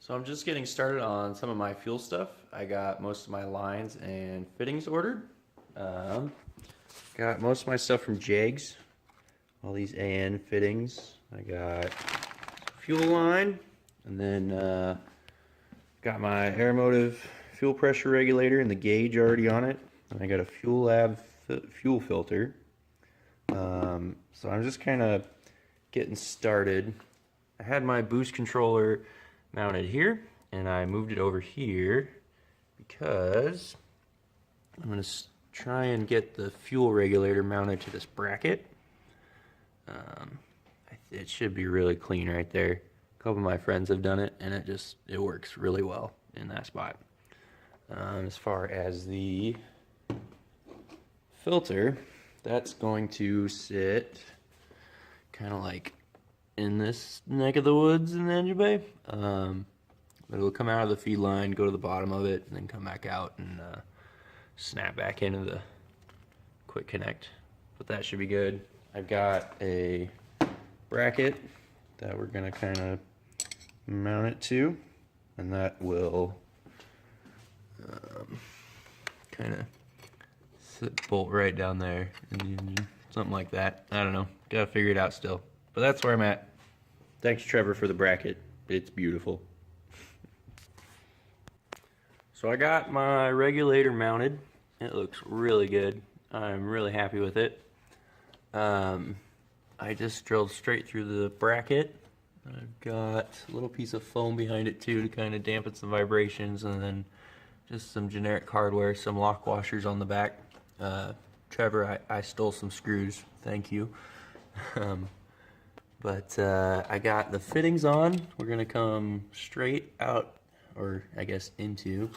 So I'm just getting started on some of my fuel stuff. I got most of my lines and fittings ordered. Got most of my stuff from Jags. All these AN fittings. I got fuel line, and then got my Aeromotive fuel pressure regulator and the gauge already on it. And I got a Fuel Lab fuel filter. So I'm just kind of getting started. I had my boost controller mounted here, and I moved it over here because I'm going to try and get the fuel regulator mounted to this bracket. It should be really clean right there. A couple of my friends have done it, and it works really well in that spot. As far as the filter, that's going to sit kind of like in this neck of the woods in the engine bay. But it'll come out of the feed line, go to the bottom of it, and then come back out and snap back into the quick connect. But that should be good. I've got a bracket that we're gonna kind of mount it to, and that will kind of bolt right down there in the engine, something like that. I don't know, gotta figure it out still. But that's where I'm at. Thanks, Trevor, for the bracket. It's beautiful. So I got my regulator mounted. It looks really good. I'm really happy with it. I just drilled straight through the bracket. I've got a little piece of foam behind it too to kind of dampen some vibrations, and then just some generic hardware, some lock washers on the back. Trevor, I stole some screws. Thank you. But I got the fittings on. We're gonna come straight out, or I guess into,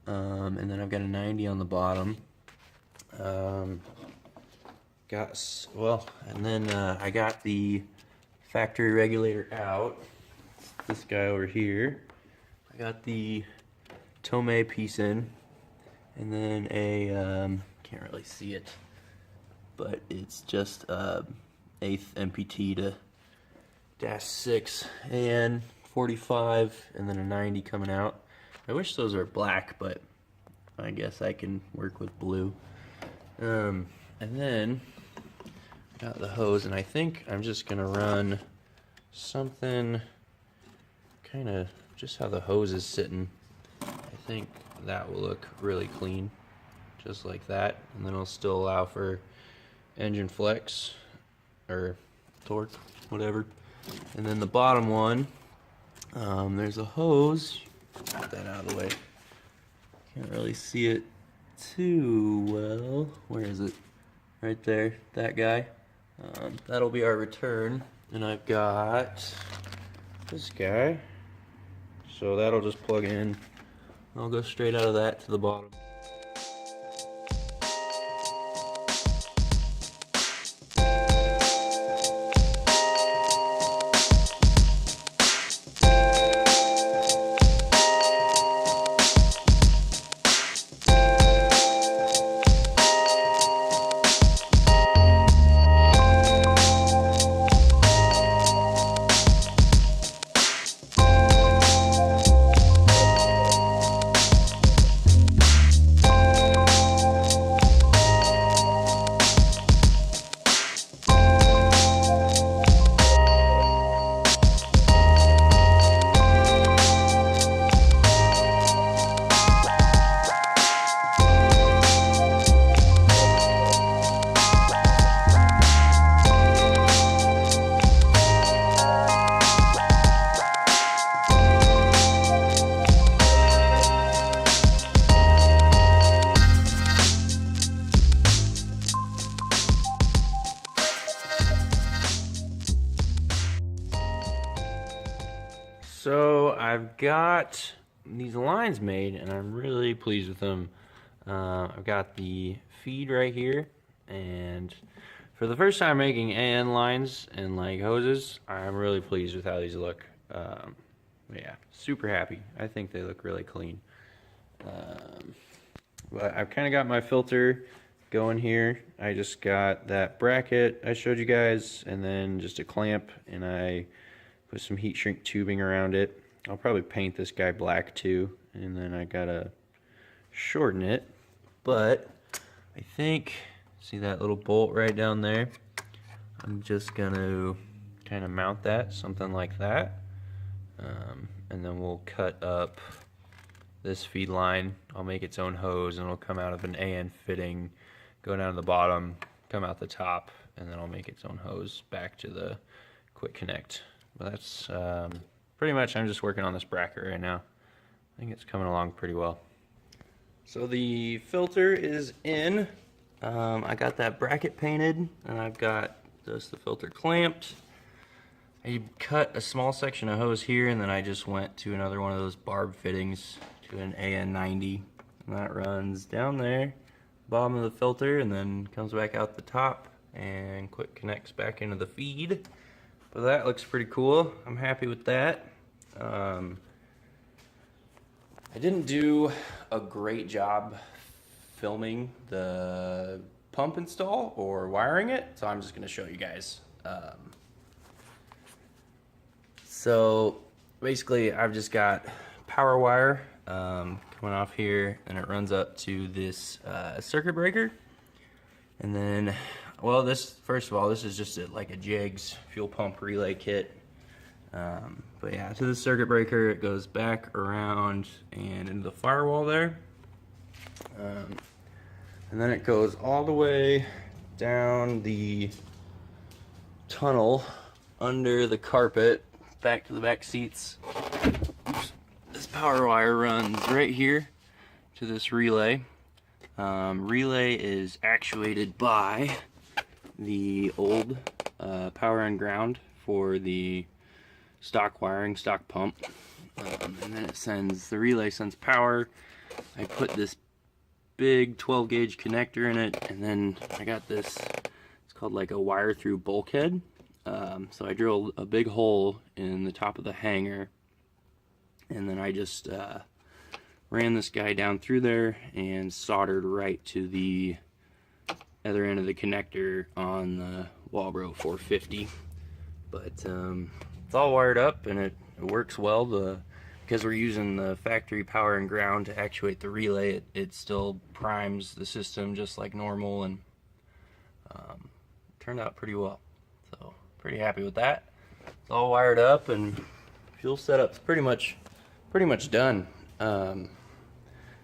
and then I've got a 90 on the bottom. And then I got the factory regulator out. This guy over here. I got the Tomei piece in, and then a can't really see it, but it's just 8th MPT to -6 and 45, and then a 90 coming out. I wish those were black, but I guess I can work with blue. And then I got the hose, and I think I'm just gonna run something kind of just how the hose is sitting. I think that will look really clean, just like that, and then it'll still allow for engine flex or torque, whatever. And then the bottom one, there's a hose. Get that out of the way. Can't really see it too well. Where is it? Right there, that guy. That'll be our return. And I've got this guy. So that'll just plug in. I'll go straight out of that to the bottom. So I've got these lines made, and I'm really pleased with them. I've got the feed right here, and for the first time making AN lines and like hoses, I'm really pleased with how these look. Yeah, super happy. I think they look really clean. But I've kind of got my filter going here. I just got that bracket I showed you guys, and then just a clamp, and I put some heat shrink tubing around it. I'll probably paint this guy black too, and then I gotta shorten it. But I think, see that little bolt right down there? I'm just gonna kind of mount that, something like that. And then we'll cut up this feed line. I'll make its own hose, and it'll come out of an AN fitting, go down to the bottom, come out the top, and then I'll make its own hose back to the quick connect. But that's pretty much, I'm just working on this bracket right now. I think it's coming along pretty well. So the filter is in. I got that bracket painted, and I've got just the filter clamped. I cut a small section of hose here, and then I just went to another one of those barb fittings to an AN90, and that runs down there, bottom of the filter, and then comes back out the top and quick connects back into the feed. But that looks pretty cool. I'm happy with that. I didn't do a great job filming the pump install or wiring it, so I'm just going to show you guys. So basically I've just got power wire coming off here, and it runs up to this circuit breaker. And then, well, this, first of all, this is just like a Jigs fuel pump relay kit. But yeah, to the circuit breaker, it goes back around and into the firewall there. And then it goes all the way down the tunnel under the carpet back to the back seats. This power wire runs right here to this relay. Relay is actuated by the old power and ground for the stock wiring, stock pump. And then it sends, the relay sends power. I put this big 12 gauge connector in it, and then I got this, it's called like a wire through bulkhead. So I drilled a big hole in the top of the hanger, and then I just ran this guy down through there and soldered right to the other end of the connector on the Walbro 450. But it's all wired up, and it works well. Because we're using the factory power and ground to actuate the relay, it still primes the system just like normal, and turned out pretty well. So pretty happy with that. It's all wired up, and fuel setup's pretty much done.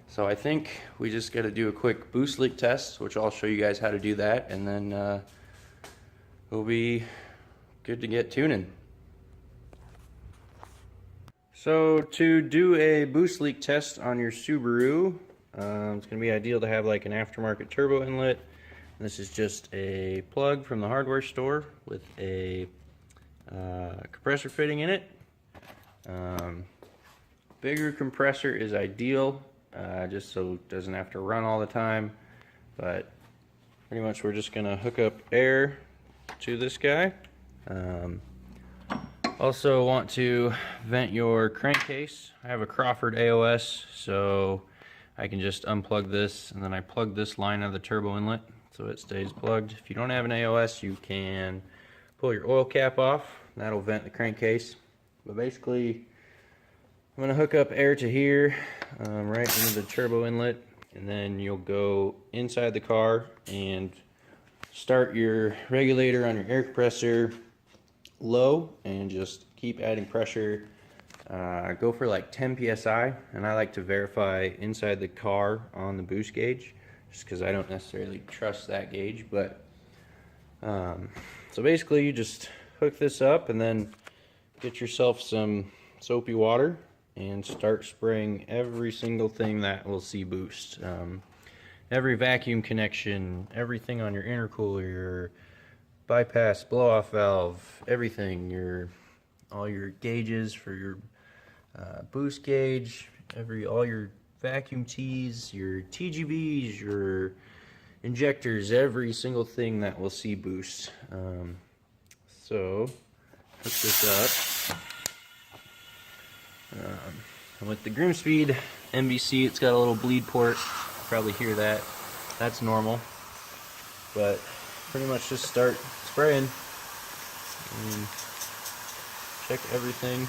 So I think we just got to do a quick boost leak test, which I'll show you guys how to do that, and then we'll be good to get tuning. So to do a boost leak test on your Subaru, it's going to be ideal to have like an aftermarket turbo inlet. This is just a plug from the hardware store with a compressor fitting in it. Bigger compressor is ideal, just so it doesn't have to run all the time. But pretty much we're just going to hook up air to this guy. Also want to vent your crankcase. I have a Crawford AOS, so I can just unplug this, and then I plug this line out of the turbo inlet so it stays plugged. If you don't have an AOS, you can pull your oil cap off. That'll vent the crankcase. But basically, I'm going to hook up air to here, right into the turbo inlet, and then you'll go inside the car and start your regulator on your air compressor low, and just keep adding pressure. Go for like 10 psi, and I like to verify inside the car on the boost gauge, just because I don't necessarily trust that gauge. But so basically you just hook this up, and then get yourself some soapy water and start spraying every single thing that will see boost. Every vacuum connection, everything on your intercooler, your bypass blow-off valve, everything, all your gauges for your boost gauge, all your vacuum tees, your TGVs, your injectors, every single thing that will see boost. So hook this up. And with the Grimspeed MVC, it's got a little bleed port. You probably hear that. That's normal. But pretty much just start spraying and check everything.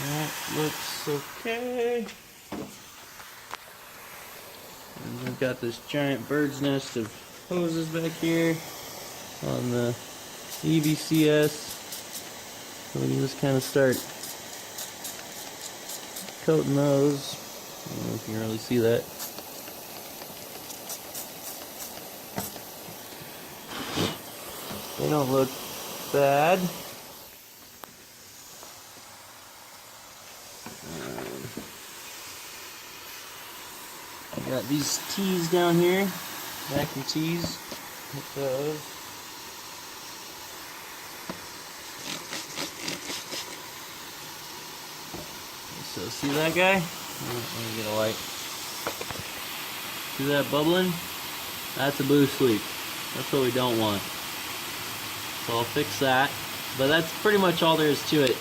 That looks okay. And we've got this giant bird's nest of hoses back here on the EVCS. So we can just kind of start coating those. I don't know if you can really see that. They don't look bad. I got these tees down here, vacuum tees. Hit those. So see that guy? Let me get a light. See that bubbling? That's a boost leak. That's what we don't want. So I'll fix that. But that's pretty much all there is to it.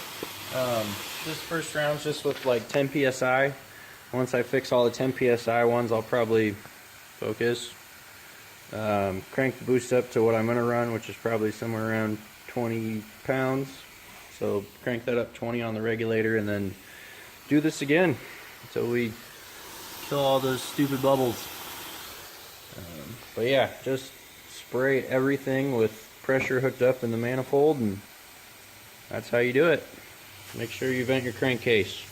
This first round's just with like 10 psi. Once I fix all the 10 psi ones, I'll probably focus. Crank the boost up to what I'm going to run, which is probably somewhere around 20 pounds. So crank that up 20 on the regulator and then do this again until we kill all those stupid bubbles. But yeah, just spray everything with pressure hooked up in the manifold, and that's how you do it. Make sure you vent your crankcase.